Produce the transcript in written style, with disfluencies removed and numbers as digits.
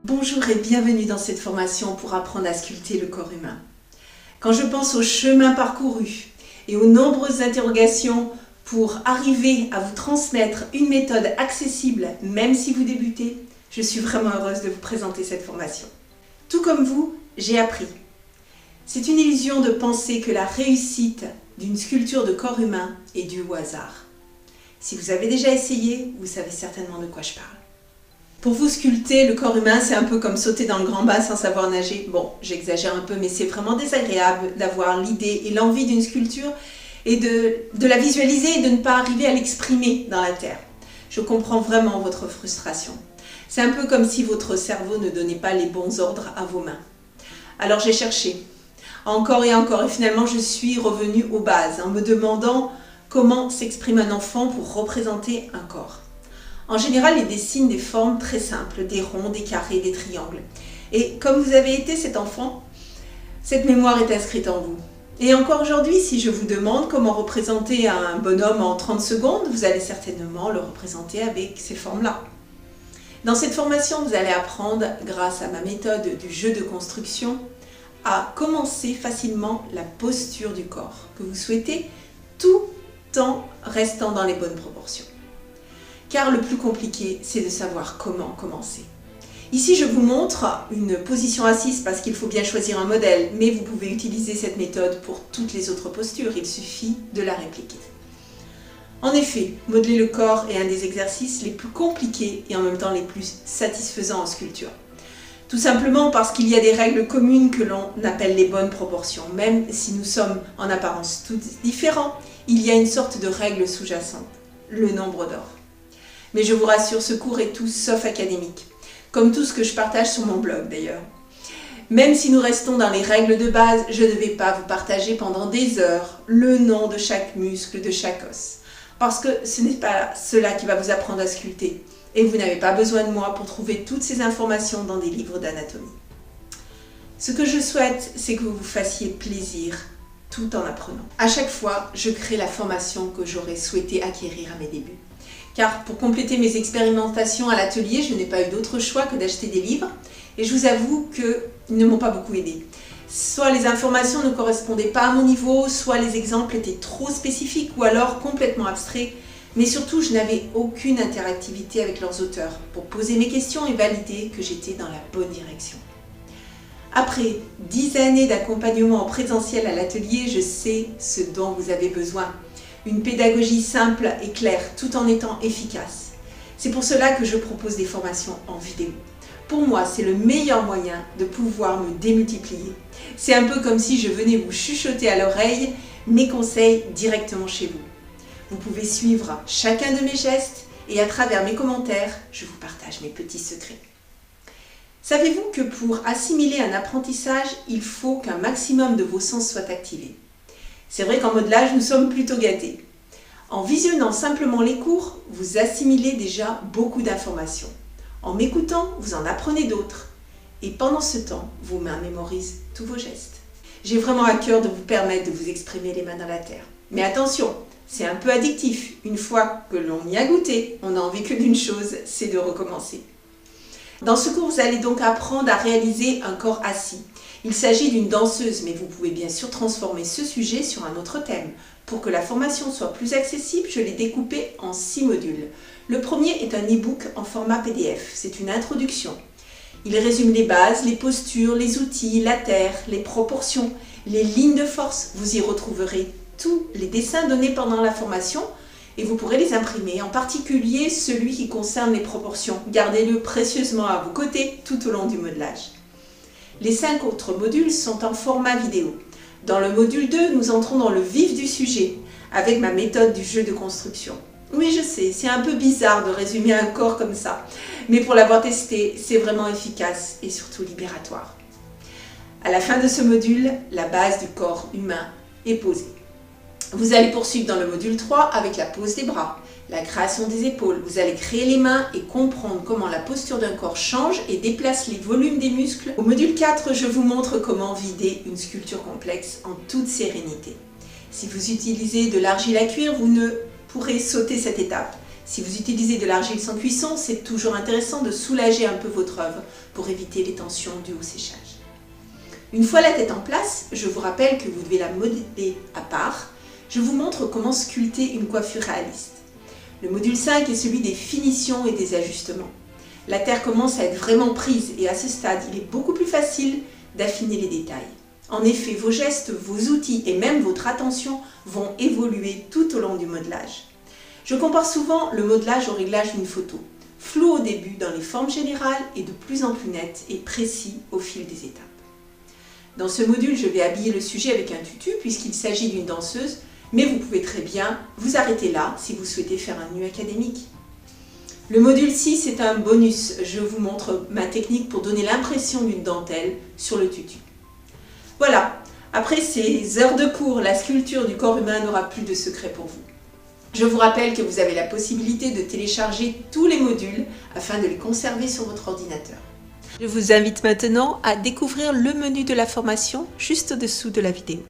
Bonjour et bienvenue dans cette formation pour apprendre à sculpter le corps humain. Quand je pense au chemin parcouru et aux nombreuses interrogations pour arriver à vous transmettre une méthode accessible, même si vous débutez, je suis vraiment heureuse de vous présenter cette formation. Tout comme vous, j'ai appris. C'est une illusion de penser que la réussite d'une sculpture de corps humain est due au hasard. Si vous avez déjà essayé, vous savez certainement de quoi je parle. Pour vous sculpter le corps humain, c'est un peu comme sauter dans le grand bain sans savoir nager. Bon, j'exagère un peu, mais c'est vraiment désagréable d'avoir l'idée et l'envie d'une sculpture et de la visualiser et de ne pas arriver à l'exprimer dans la terre. Je comprends vraiment votre frustration. C'est un peu comme si votre cerveau ne donnait pas les bons ordres à vos mains. Alors j'ai cherché, encore et encore, et finalement je suis revenue aux bases en me demandant comment s'exprime un enfant pour représenter un corps. En général, il dessine des formes très simples, des ronds, des carrés, des triangles. Et comme vous avez été cet enfant, cette mémoire est inscrite en vous. Et encore aujourd'hui, si je vous demande comment représenter un bonhomme en 30 secondes, vous allez certainement le représenter avec ces formes-là. Dans cette formation, vous allez apprendre, grâce à ma méthode du jeu de construction, à commencer facilement la posture du corps que vous souhaitez, tout en restant dans les bonnes proportions. Car le plus compliqué, c'est de savoir comment commencer. Ici, je vous montre une position assise parce qu'il faut bien choisir un modèle, mais vous pouvez utiliser cette méthode pour toutes les autres postures, il suffit de la répliquer. En effet, modeler le corps est un des exercices les plus compliqués et en même temps les plus satisfaisants en sculpture. Tout simplement parce qu'il y a des règles communes que l'on appelle les bonnes proportions. Même si nous sommes en apparence tous différents, il y a une sorte de règle sous-jacente, le nombre d'or. Mais je vous rassure, ce cours est tout sauf académique, comme tout ce que je partage sur mon blog d'ailleurs. Même si nous restons dans les règles de base, je ne vais pas vous partager pendant des heures le nom de chaque muscle, de chaque os. Parce que ce n'est pas cela qui va vous apprendre à sculpter. Et vous n'avez pas besoin de moi pour trouver toutes ces informations dans des livres d'anatomie. Ce que je souhaite, c'est que vous vous fassiez plaisir tout en apprenant. À chaque fois, je crée la formation que j'aurais souhaité acquérir à mes débuts. Car pour compléter mes expérimentations à l'atelier, je n'ai pas eu d'autre choix que d'acheter des livres. Et je vous avoue qu'ils ne m'ont pas beaucoup aidé. Soit les informations ne correspondaient pas à mon niveau, soit les exemples étaient trop spécifiques ou alors complètement abstraits. Mais surtout, je n'avais aucune interactivité avec leurs auteurs pour poser mes questions et valider que j'étais dans la bonne direction. Après 10 années d'accompagnement en présentiel à l'atelier, je sais ce dont vous avez besoin. Une pédagogie simple et claire, tout en étant efficace. C'est pour cela que je propose des formations en vidéo. Pour moi, c'est le meilleur moyen de pouvoir me démultiplier. C'est un peu comme si je venais vous chuchoter à l'oreille mes conseils directement chez vous. Vous pouvez suivre chacun de mes gestes et à travers mes commentaires, je vous partage mes petits secrets. Savez-vous que pour assimiler un apprentissage, il faut qu'un maximum de vos sens soient activés? C'est vrai qu'en modelage, nous sommes plutôt gâtés. En visionnant simplement les cours, vous assimilez déjà beaucoup d'informations. En m'écoutant, vous en apprenez d'autres. Et pendant ce temps, vos mains mémorisent tous vos gestes. J'ai vraiment à cœur de vous permettre de vous exprimer les mains dans la terre. Mais attention, c'est un peu addictif. Une fois que l'on y a goûté, on n'a envie que d'une chose, c'est de recommencer. Dans ce cours, vous allez donc apprendre à réaliser un corps assis. Il s'agit d'une danseuse, mais vous pouvez bien sûr transformer ce sujet sur un autre thème. Pour que la formation soit plus accessible, je l'ai découpée en 6 modules. Le premier est un e-book en format PDF, c'est une introduction. Il résume les bases, les postures, les outils, la terre, les proportions, les lignes de force. Vous y retrouverez tous les dessins donnés pendant la formation et vous pourrez les imprimer, en particulier celui qui concerne les proportions. Gardez-le précieusement à vos côtés tout au long du modelage. Les 5 autres modules sont en format vidéo. Dans le module 2, nous entrons dans le vif du sujet, avec ma méthode du jeu de construction. Oui, je sais, c'est un peu bizarre de résumer un corps comme ça, mais pour l'avoir testé, c'est vraiment efficace et surtout libératoire. À la fin de ce module, la base du corps humain est posée. Vous allez poursuivre dans le module 3 avec la pose des bras, la création des épaules. Vous allez créer les mains et comprendre comment la posture d'un corps change et déplace les volumes des muscles. Au module 4, je vous montre comment vider une sculpture complexe en toute sérénité. Si vous utilisez de l'argile à cuire, vous ne pourrez sauter cette étape. Si vous utilisez de l'argile sans cuisson, c'est toujours intéressant de soulager un peu votre œuvre pour éviter les tensions dues au séchage. Une fois la tête en place, je vous rappelle que vous devez la modeler à part. Je vous montre comment sculpter une coiffure réaliste. Le module 5 est celui des finitions et des ajustements. La terre commence à être vraiment prise et à ce stade, il est beaucoup plus facile d'affiner les détails. En effet, vos gestes, vos outils et même votre attention vont évoluer tout au long du modelage. Je compare souvent le modelage au réglage d'une photo. Flou au début dans les formes générales et de plus en plus net et précis au fil des étapes. Dans ce module, je vais habiller le sujet avec un tutu puisqu'il s'agit d'une danseuse, mais vous pouvez très bien vous arrêter là si vous souhaitez faire un nu académique. Le module 6 est un bonus. Je vous montre ma technique pour donner l'impression d'une dentelle sur le tutu. Voilà, après ces heures de cours, la sculpture du corps humain n'aura plus de secret pour vous. Je vous rappelle que vous avez la possibilité de télécharger tous les modules afin de les conserver sur votre ordinateur. Je vous invite maintenant à découvrir le menu de la formation juste au-dessous de la vidéo.